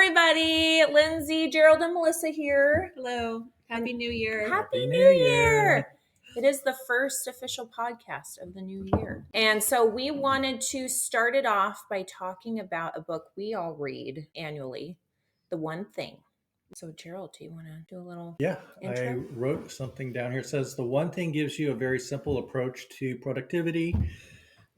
everybody. Lindsay, Gerald, and Melissa here. Hello. Happy New Year. Happy New Year. It is the first official podcast of the new year. And so we wanted to start it off by talking about a book we all read annually, The One Thing. So Gerald, do you want to do a little intro? I wrote something down here. It says, The One Thing gives you a very simple approach to productivity.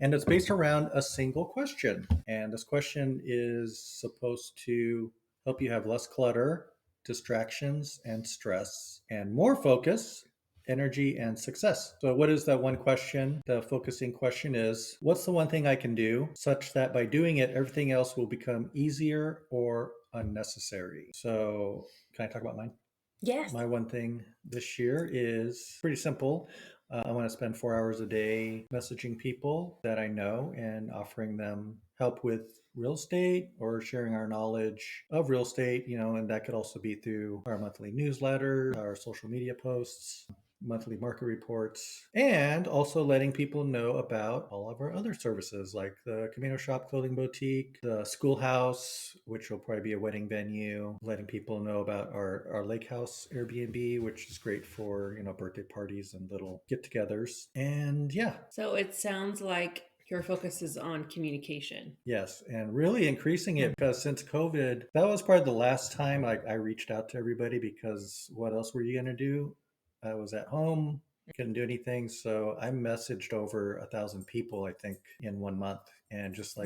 And it's based around a single question. And this question is supposed to help you have less clutter, distractions, and stress, and more focus, energy, and success. So what is that one question? The focusing question is, what's the one thing I can do such that by doing it, everything else will become easier or unnecessary? So can I talk about mine? Yes. My one thing this year is pretty simple. I want to spend 4 hours a day messaging people that I know and offering them help with real estate or sharing our knowledge of real estate, and that could also be through our monthly newsletter, our social media posts, monthly market reports, and also letting people know about all of our other services like the Camino Shop Clothing Boutique, the Schoolhouse, which will probably be a wedding venue, letting people know about our Lake House Airbnb, which is great for, birthday parties and little get-togethers. And yeah. So it sounds like your focus is on communication. Yes, and really increasing it because since COVID, that was probably the last time I reached out to everybody because what else were you going to do? I was at home, couldn't do anything. So I messaged over 1,000 people, I think, in 1 month and just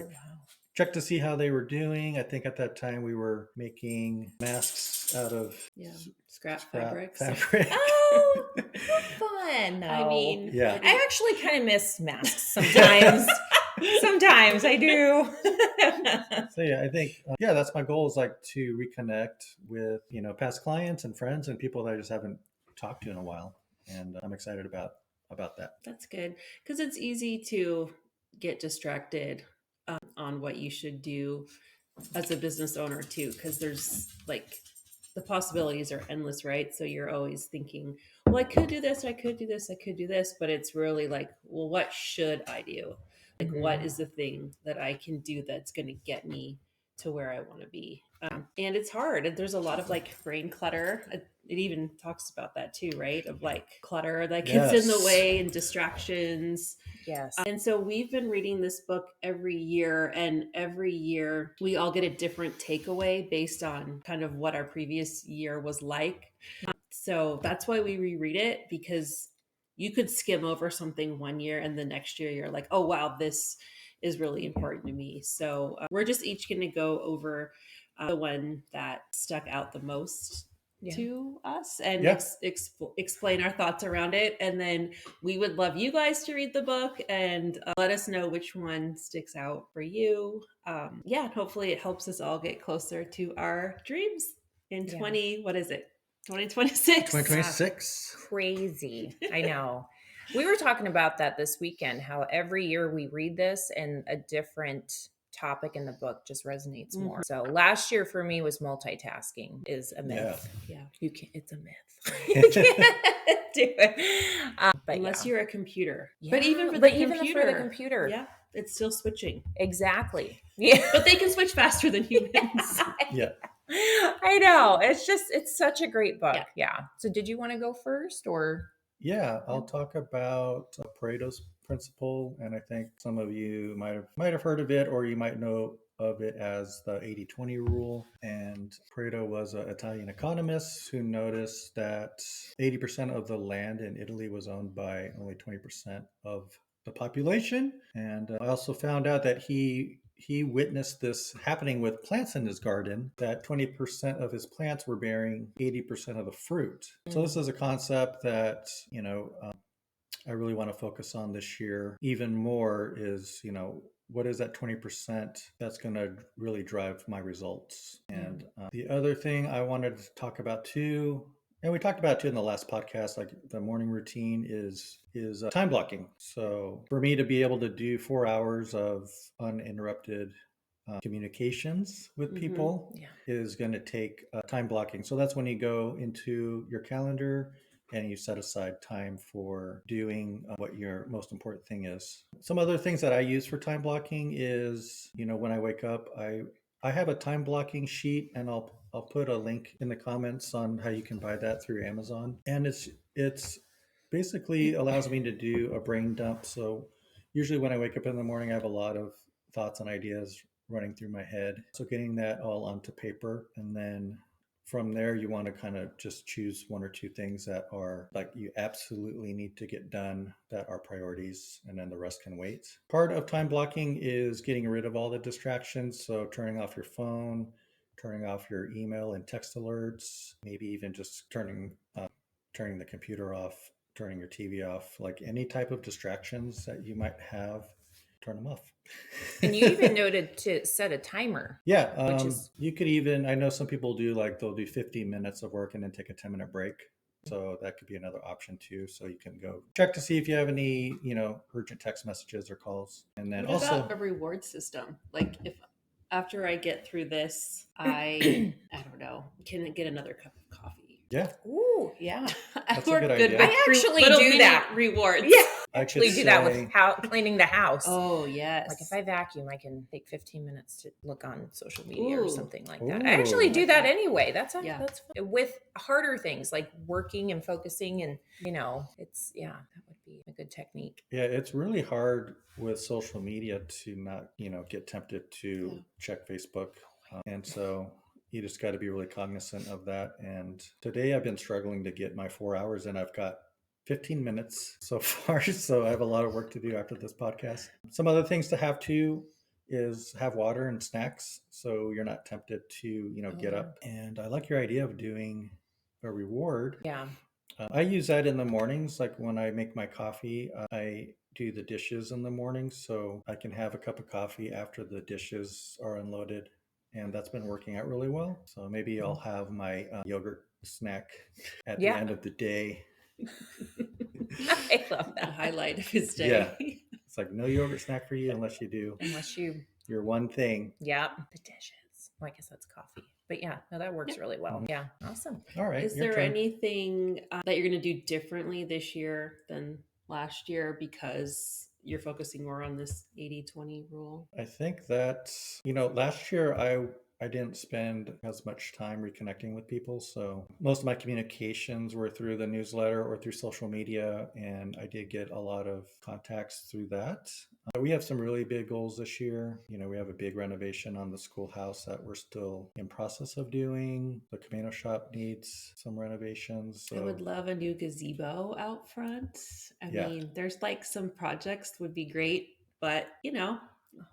check to see how they were doing. I think at that time we were making masks out of scrap fabrics. Oh, fun. No. I mean, yeah. I actually kind of miss masks sometimes. Sometimes I do. So yeah, I think, that's my goal is to reconnect with, past clients and friends and people that I just haven't talked to in a while. And I'm excited about that. That's good because it's easy to get distracted on what you should do as a business owner too, because there's the possibilities are endless, right? So you're always thinking, well, I could do this, I could do this, I could do this, but it's really well, what should I do? What is the thing that I can do that's going to get me to where I want to be? And it's hard. There's a lot of brain clutter. It even talks about that too, right? Of clutter that gets in the way and distractions. Yes. And so we've been reading this book every year, and every year we all get a different takeaway based on kind of what our previous year was like. So that's why we reread it, because you could skim over something one year and the next year you're like, oh, wow, this is really important to me. So we're just each going to go over the one that stuck out the most to us and explain our thoughts around it. And then we would love you guys to read the book and let us know which one sticks out for you. Hopefully it helps us all get closer to our dreams in 2026. 2026. Crazy. I know. We were talking about that this weekend, how every year we read this and a different topic in the book just resonates more. So last year for me was multitasking is a myth. Yeah. You can't, it's a myth. You can't do it. But unless you're a computer. Yeah. But even for the computer. Yeah. It's still switching. Exactly. Yeah. But they can switch faster than humans. Yeah. I know. It's such a great book. Yeah. So did you want to go first or? Yeah, I'll talk about Pareto's principle, and I think some of you might have heard of it, or you might know of it as the 80-20 rule. And Pareto was an Italian economist who noticed that 80% of the land in Italy was owned by only 20% of the population. And I also found out that he witnessed this happening with plants in his garden, that 20% of his plants were bearing 80% of the fruit. So this is a concept that, I really want to focus on this year even more is, what is that 20% that's going to really drive my results? And the other thing I wanted to talk about too, and we talked about it too in the last podcast, the morning routine is time blocking. So for me to be able to do 4 hours of uninterrupted communications with people is going to take time blocking. So that's when you go into your calendar and you set aside time for doing what your most important thing is. Some other things that I use for time blocking is, when I wake up, I I have a time blocking sheet, and I'll put a link in the comments on how you can buy that through Amazon. And it's basically allows me to do a brain dump. So usually when I wake up in the morning, I have a lot of thoughts and ideas running through my head. So getting that all onto paper, and then from there you want to kind of just choose one or two things that are like you absolutely need to get done, that are priorities, and then the rest can wait. Part of time blocking is getting rid of all the distractions, so turning off your phone, turning off your email and text alerts, maybe even just turning the computer off, turning your TV off, like any type of distractions that you might have, turn them off. And you even noted to set a timer. Yeah, which is you could even, I know some people do like they'll do 15 minutes of work and then take a 10-minute break. So that could be another option too. So you can go check to see if you have any, urgent text messages or calls. And then What also about a reward system? Like if after I get through this, I don't know, can get another cup of coffee. yeah, ooh, yeah. That's a good idea. I actually little do mini that. rewards. Yeah. I Actually could do that with say, cleaning the house. Oh yes. Like if I vacuum, I can take 15 minutes to look on social media or Ooh. something like that. Ooh. I actually do Like that that. anyway. That's Yeah. that's fun. With harder things like working and focusing, and it's that would be a good technique. yeah, it's really hard with social media to not, get tempted to Yeah. check Facebook. And so you just got to be really cognizant of that. And today I've been struggling to get my 4 hours in. I've got 15 minutes so far. So I have a lot of work to do after this podcast. Some other things to have too is have water and snacks, so you're not tempted to, get up. And I like your idea of doing a reward. Yeah. I use that in the mornings, like when I make my coffee, I do the dishes in the morning, so I can have a cup of coffee after the dishes are unloaded. And that's been working out really well. So maybe I'll have my yogurt snack at the end of the day. I love The that. highlight of his day. Yeah. It's like no yogurt snack for you unless you do your one thing. Yeah, the dishes. Well, I guess that's coffee. But yeah, no, that works really well. Mhm. Yeah, awesome. All right. Is your there turn. anything that you're going to do differently this year than last year because you're focusing more on this 80-20 rule? I think that, last year I didn't spend as much time reconnecting with people. So most of my communications were through the newsletter or through social media. And I did get a lot of contacts through that. We have some really big goals this year. We have a big renovation on the schoolhouse that we're still in process of doing. The Camino shop needs some renovations. So I would love a new gazebo out front. I mean, there's like some projects would be great, but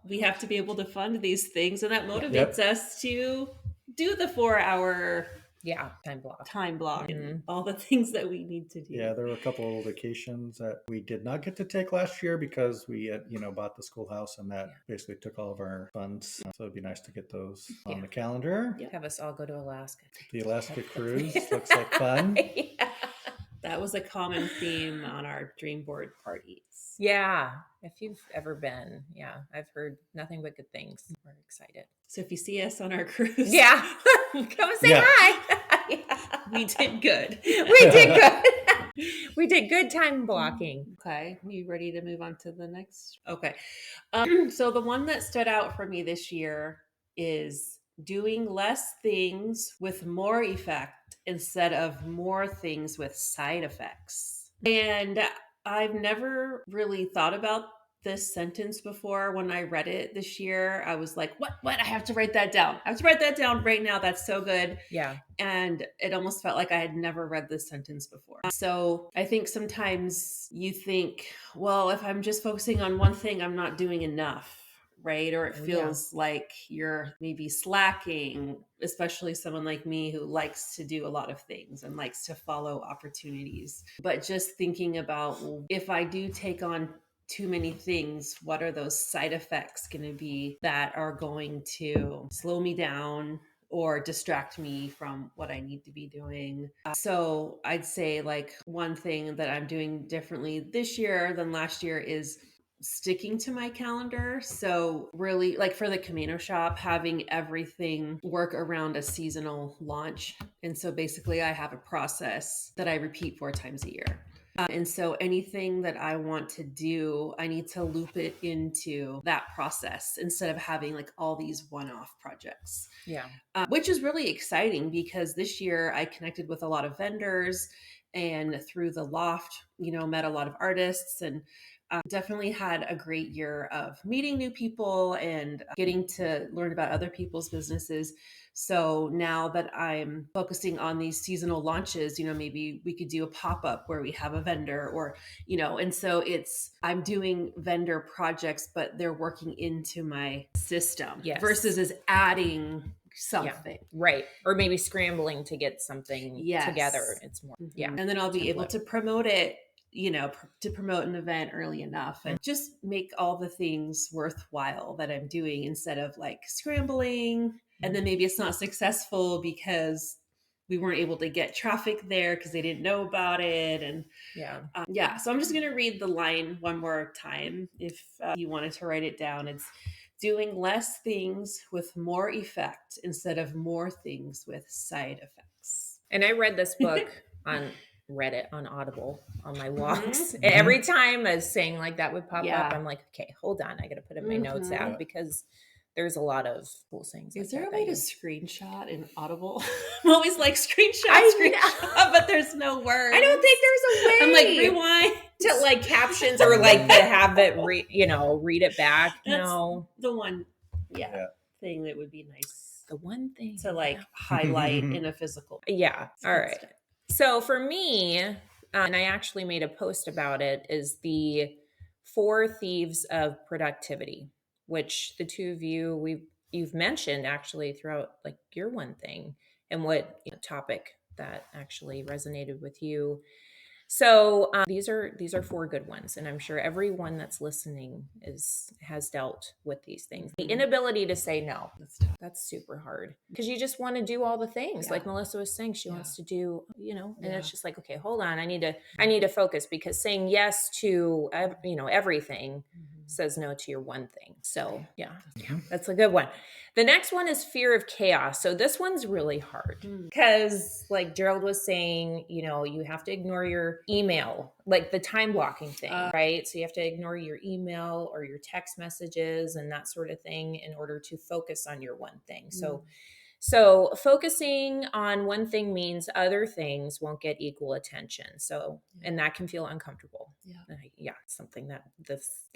we have to be able to fund these things, and that motivates us to do the 4-hour time block and all the things that we need to do. Yeah, there were a couple of vacations that we did not get to take last year because we had, bought the schoolhouse, and that basically took all of our funds. So it'd be nice to get those on the calendar. Have us all go to Alaska. The Alaska cruise looks like fun. That was a common theme on our dream board parties. Yeah. If you've ever been, I've heard nothing but good things. We're excited. So if you see us on our cruise, come say hi. We did good. We did good. We did good time blocking. Okay. Are you ready to move on to the next? Okay. So the one that stood out for me this year is doing less things with more effect instead of more things with side effects. And I've never really thought about this sentence before. When I read it this year, I was like, what? I have to write that down. I have to write that down right now. That's so good. Yeah. And it almost felt like I had never read this sentence before. So I think sometimes you think, well, if I'm just focusing on one thing, I'm not doing enough. Right? Or it feels like you're maybe slacking, especially someone like me who likes to do a lot of things and likes to follow opportunities. But just thinking about, well, if I do take on too many things, what are those side effects going to be that are going to slow me down or distract me from what I need to be doing? So I'd say like one thing that I'm doing differently this year than last year is sticking to my calendar. So really, like for the Camino shop, having everything work around a seasonal launch. And so basically I have a process that I repeat 4 times a year. And so anything that I want to do, I need to loop it into that process instead of having like all these one-off projects. Yeah. Which is really exciting because this year I connected with a lot of vendors, and through the loft, met a lot of artists, and definitely had a great year of meeting new people and getting to learn about other people's businesses. So now that I'm focusing on these seasonal launches, maybe we could do a pop-up where we have a vendor, or, and so I'm doing vendor projects, but they're working into my system versus as adding something. Yeah, right. Or maybe scrambling to get something together. It's more, And then I'll be able to promote it, to promote an event early enough and just make all the things worthwhile that I'm doing instead of like scrambling. And then maybe it's not successful because we weren't able to get traffic there because they didn't know about it. And so I'm just going to read the line one more time. If you wanted to write it down, it's doing less things with more effect instead of more things with side effects. And I read this book on Reddit, on Audible, on my walks. Every time a saying like that would pop up, I'm like, okay, hold on. I got to put in my notes app because there's a lot of cool sayings. Is there a way to screenshot in Audible? I'm always like screenshot, but there's no words. I don't think there's a way. I'm like, rewind to like captions or like to have it read it back. That's the one thing that would be nice. The one thing to like highlight in a physical. Yeah. All right. So for me, and I actually made a post about it, is the 4 Thieves of Productivity, which the two of you've mentioned actually throughout like your one thing and what topic that actually resonated with you. So these are 4 good ones, and I'm sure everyone that's listening has dealt with these things. The inability to say no, that's super hard because you just want to do all the things. Like Melissa was saying, she wants to do, and it's just like, okay, hold on, I need to focus, because saying yes to everything says no to your one thing. So that's a good one. The next one is fear of chaos. So this one's really hard because like Gerald was saying, you have to ignore your email, like the time blocking thing, right? So you have to ignore your email or your text messages and that sort of thing in order to focus on your one thing. So focusing on one thing means other things won't get equal attention. So, and that can feel uncomfortable. Something that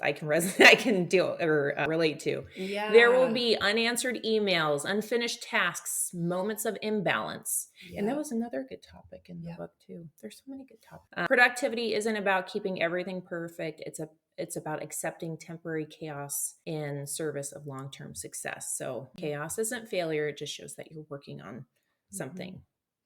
I can resonate, I can deal or relate to. There will be unanswered emails, unfinished tasks, moments of imbalance. And that was another good topic in the book too. There's so many good topics. Productivity isn't about keeping everything perfect. It's about accepting temporary chaos in service of long-term success. So chaos isn't failure. It just shows that you're working on something.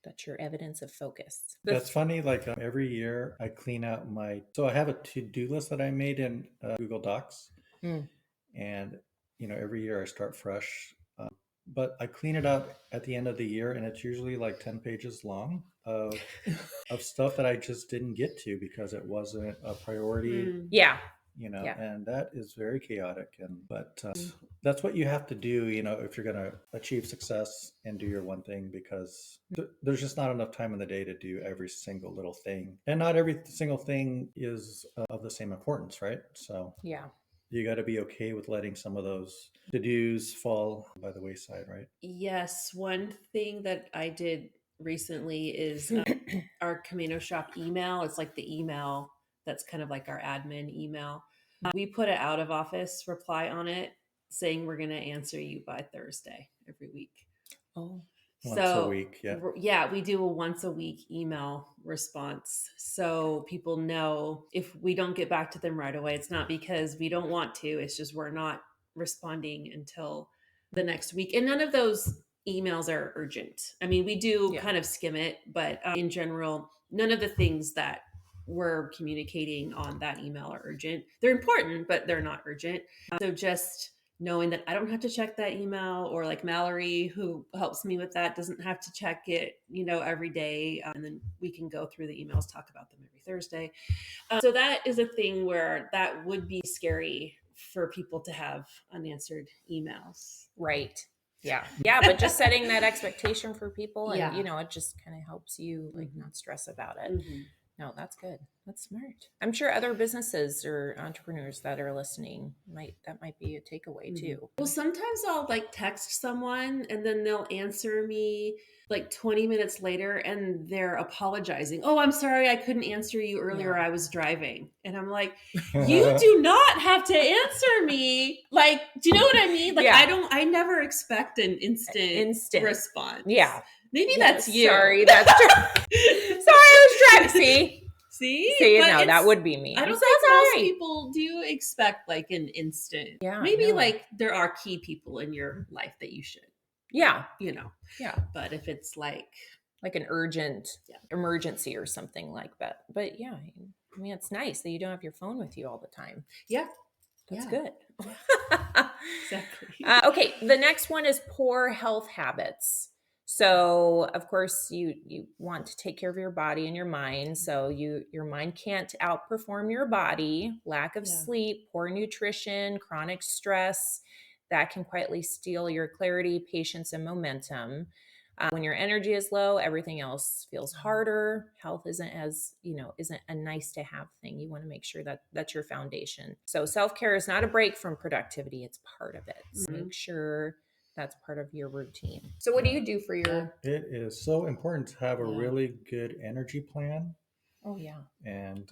That's your evidence of focus. That's funny. Like every year I clean out so I have a to-do list that I made in Google Docs. And, every year I start fresh. But I clean it out at the end of the year, and it's usually like 10 pages long of stuff that I just didn't get to because it wasn't a priority. And that is very chaotic. But that's what you have to do, if you're going to achieve success and do your one thing, because there's just not enough time in the day to do every single little thing. And not every single thing is of the same importance, right? So you got to be okay with letting some of those to-dos fall by the wayside, right? Yes. One thing that I did recently is our Camino Shop email. It's like the email that's kind of like our admin email. We put an out of office reply on it saying we're going to answer you by Thursday every week. Once a week, we do a once a week email response. So people know if we don't get back to them right away, it's not because we don't want to, it's just we're not responding until the next week. And none of those emails are urgent. I mean, we do kind of skim it, but in general, none of the things that we're communicating on that email are urgent. They're important, but they're not urgent. So just knowing that I don't have to check that email, or like Mallory, who helps me with that, doesn't have to check it, every day. And then we can go through the emails, talk about them every Thursday. So that is a thing where that would be scary for people to have unanswered emails. Right. Yeah. But just setting that expectation for people and, it just kind of helps you like not stress about it. No, that's good. That's smart. I'm sure other businesses or entrepreneurs that are listening that might be a takeaway too. Well, sometimes I'll like text someone and then they'll answer me like 20 minutes later and they're apologizing. Oh, I'm sorry I couldn't answer you earlier. Yeah. I was driving. And I'm like, you do not have to answer me. Like, do you know what I mean? Like, Yeah. I never expect an instant response. Yeah. Maybe that's you. Sorry, that's true. Sorry, I was driving. See, no, that would be me. I don't I'm think so most sorry. people do expect like an instant. Yeah, Maybe no. like there are key people in your life that you should. Yeah. You know. Yeah. But if it's like an urgent emergency or something like that. But yeah, I mean, it's nice that you don't have your phone with you all the time. Yeah. That's good. Exactly. Okay. The next one is poor health habits. So of course you want to take care of your body and your mind. So your mind can't outperform your body. Lack of sleep, poor nutrition, chronic stress, that can quietly steal your clarity, patience, and momentum. When your energy is low, everything else feels harder. Health isn't a nice to have thing. You want to make sure that that's your foundation. So self-care is not a break from productivity. It's part of it. So make sure that's part of your routine. So what do you do for your... It is so important to have a really good energy plan. Oh yeah. And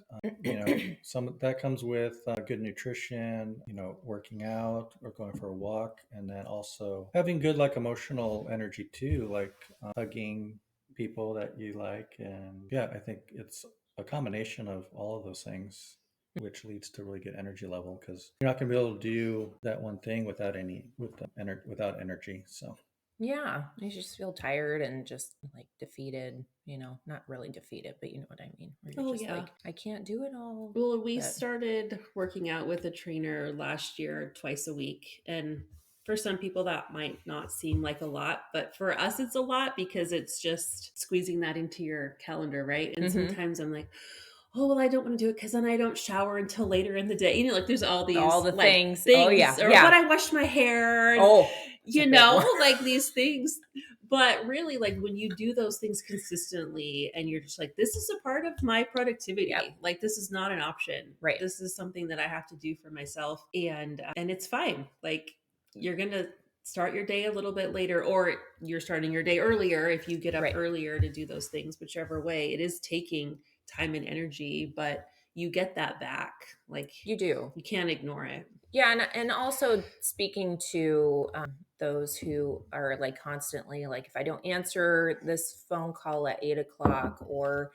some that comes with good nutrition, working out or going for a walk, and then also having good like emotional energy too, like hugging people that you like. And yeah, I think it's a combination of all of those things which leads to really good energy level, because you're not going to be able to do that one thing without energy. So yeah, you just feel tired and just like defeated, not really defeated, but you know what I mean. Where you're just like, I can't do it all. Well, we started working out with a trainer last year, twice a week. And for some people that might not seem like a lot, but for us it's a lot because it's just squeezing that into your calendar, right? And sometimes I'm like, oh, well, I don't want to do it because then I don't shower until later in the day. Like there's all the things. Oh yeah. Or when I wash my hair. And, like these things. But really, like when you do those things consistently and you're just like, this is a part of my productivity. Like this is not an option. Right. This is something that I have to do for myself. And it's fine. Like you're going to start your day a little bit later, or you're starting your day earlier if you get up earlier to do those things. Whichever way, it is taking time and energy, but you get that back. Like you do. You can't ignore it. Yeah. And also speaking to those who are like constantly like, if I don't answer this phone call at 8:00, or,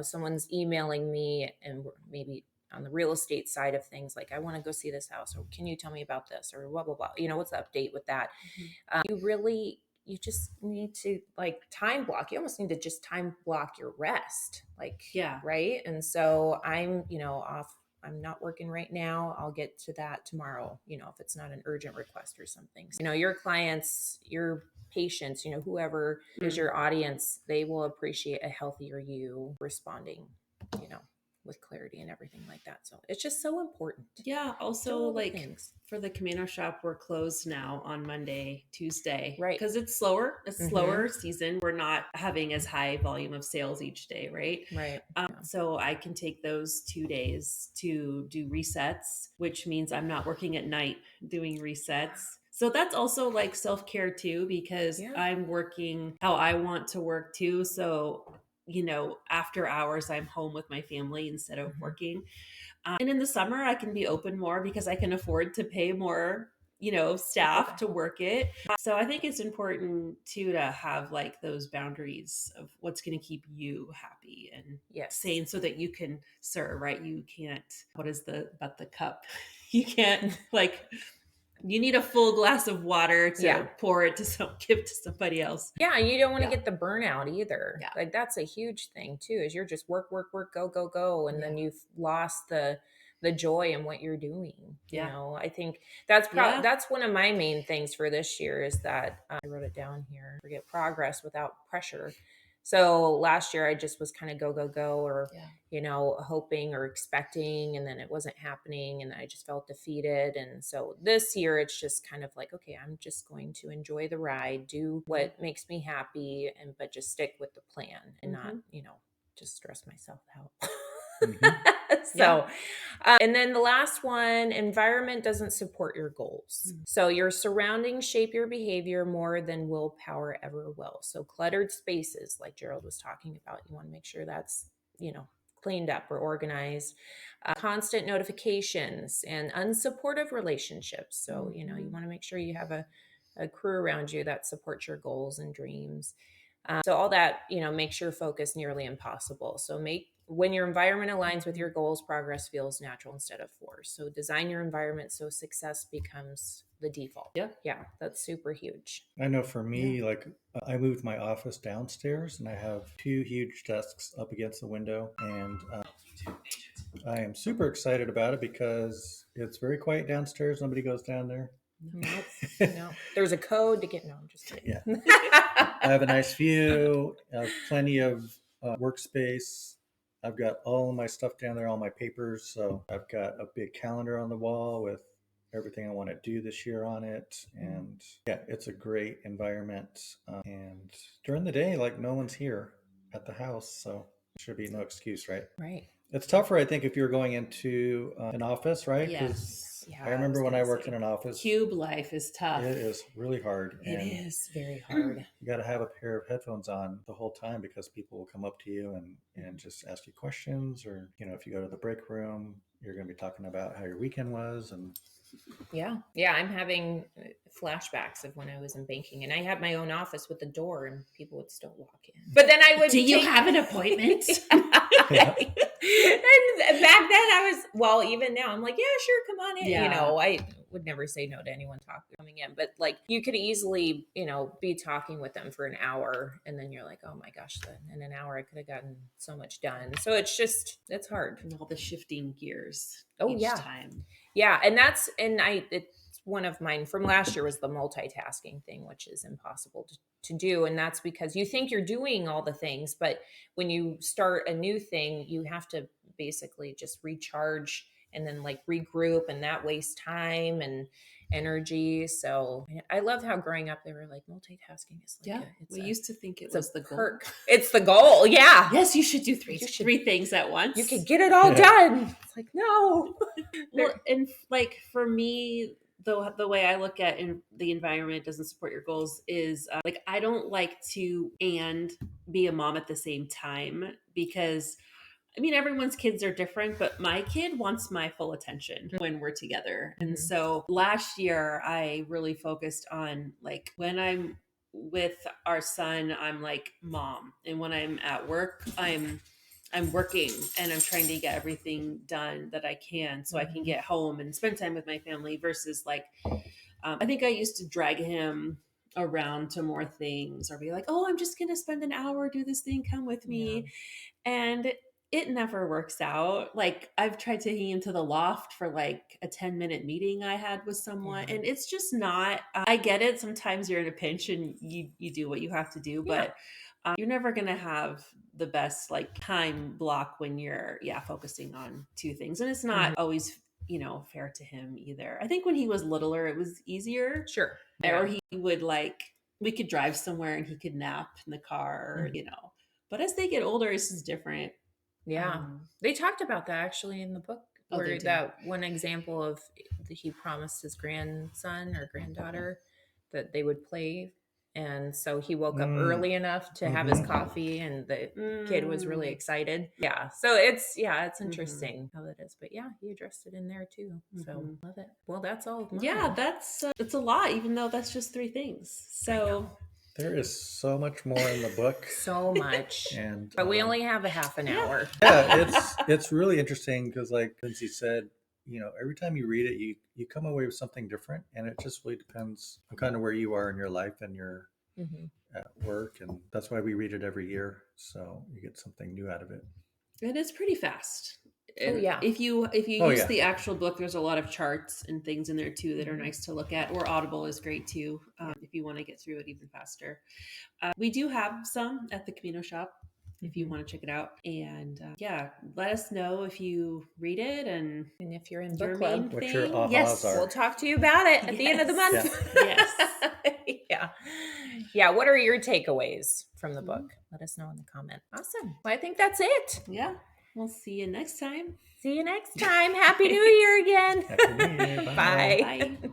someone's emailing me and maybe on the real estate side of things, like, I want to go see this house, or can you tell me about this, or blah, blah, blah. What's the update with that? You just need to like time block. You almost need to just time block your rest. Like, right. And so I'm, off. I'm not working right now. I'll get to that tomorrow, if it's not an urgent request or something. So, your clients, your patients, whoever is your audience, they will appreciate a healthier you responding, with clarity and everything like that. So it's just so important. Yeah. Also, like for the Camino shop, we're closed now on Monday, Tuesday, right? Because it's slower. It's slower season. We're not having as high volume of sales each day, right? Right. So I can take those 2 days to do resets, which means I'm not working at night doing resets. So that's also like self-care too, because I'm working how I want to work too. So after hours, I'm home with my family instead of working. And in the summer, I can be open more because I can afford to pay more, staff to work it. So I think it's important too to have like those boundaries of what's going to keep you happy and sane, so that you can serve, right? You can't, about the cup? You can't like... You need a full glass of water to pour it to give to somebody else. Yeah. And you don't want to get the burnout either. Yeah. Like that's a huge thing too, is you're just work, go, go, go. And then you've lost the joy in what you're doing. I think that's that's one of my main things for this year, is that I wrote it down here, forget progress without pressure. So last year I just was kind of go, go, go, or, hoping or expecting, and then it wasn't happening. And I just felt defeated. And so this year it's just kind of like, okay, I'm just going to enjoy the ride, do what makes me happy, but just stick with the plan and not, just stress myself out. So, and then the last one, environment doesn't support your goals. So your surroundings shape your behavior more than willpower ever will. So cluttered spaces, like Gerald was talking about, you want to make sure that's, cleaned up or organized. Constant notifications and unsupportive relationships. So, you want to make sure you have a crew around you that supports your goals and dreams. So all that, makes your focus nearly impossible. So when your environment aligns with your goals, progress feels natural instead of forced. So design your environment so success becomes the default. Yeah, that's super huge. I know for me, like I moved my office downstairs and I have 2 huge desks up against the window. And I am super excited about it because it's very quiet downstairs. Nobody goes down there. Nope. No. There's a code to get. No, I'm just kidding. Yeah. I have a nice view. I have plenty of workspace. I've got all of my stuff down there, all my papers. So I've got a big calendar on the wall with everything I want to do this year on it. And yeah, it's a great environment. And during the day, like no one's here at the house. So there should be no excuse, right? Right. It's tougher, I think, if you're going into an office, right? Yes. Yeah, I remember when I worked in an office. Cube life is tough. It is really hard. It is very hard. You got to have a pair of headphones on the whole time because people will come up to you and just ask you questions. Or, if you go to the break room, you're going to be talking about how your weekend was. And yeah, I'm having flashbacks of when I was in banking and I had my own office with a door and people would still walk in. But then I would. Do you have an appointment? Yeah. And back then I was, well, even now I'm like, yeah, sure, come on in. Yeah. I would never say no to anyone coming in, but like you could easily, be talking with them for an hour and then you're like, oh my gosh, in an hour I could have gotten so much done. So it's hard. And all the shifting gears. Each time. Yeah. And it's one of mine from last year was the multitasking thing, which is impossible to do. And that's because you think you're doing all the things, but when you start a new thing, you have to basically just recharge and then like regroup, and that wastes time and energy. So I love how growing up they were like multitasking is like we used to think it was the perk. It's the goal. Yeah. Yes, you should do three things at once. You could get it all done. It's like, no. Well, and like for me, the way I look at the environment doesn't support your goals is like I don't like to and be a mom at the same time because everyone's kids are different, but my kid wants my full attention when we're together. And so last year I really focused on like when I'm with our son, I'm like mom. And when I'm at work, I'm working and I'm trying to get everything done that I can so I can get home and spend time with my family versus like, I think I used to drag him around to more things or be like, oh, I'm just going to spend an hour, do this thing, come with me. Yeah. And it never works out. Like I've tried taking him to the loft for like a 10-minute meeting I had with someone and it's just not, I get it. Sometimes you're in a pinch and you do what you have to do, but you're never going to have the best like time block when you're focusing on two things. And it's not always, fair to him either. I think when he was littler, it was easier. Sure. Or he would we could drive somewhere and he could nap in the car, but as they get older, this is different. Yeah. They talked about that actually in the book where that one example of he promised his grandson or granddaughter that they would play. And so he woke up early enough to have his coffee and the kid was really excited. Yeah. So it's interesting how that is. But yeah, he addressed it in there too. So love it. Well, that's all of mine. Yeah, that's a lot, even though that's just 3 things. So there is so much more in the book. So much. But we only have a half an hour. Yeah, it's really interesting because like Lindsay said, every time you read it, you come away with something different. And it just really depends on kind of where you are in your life and your at work. And that's why we read it every year. So you get something new out of it. And it's pretty fast. Oh, yeah. If you use the actual book, there's a lot of charts and things in there too that are nice to look at. Or Audible is great too if you want to get through it even faster. We do have some at the Camino shop if you want to check it out. And let us know if you read it and if you're in book club. What your ahas are. We'll talk to you about it at the end of the month. Yes. Yeah. What are your takeaways from the book? Let us know in the comment. Awesome. Well, I think that's it. Yeah. We'll see you next time. See you next time. Happy New Year again. Happy New Year. Bye. Bye. Bye.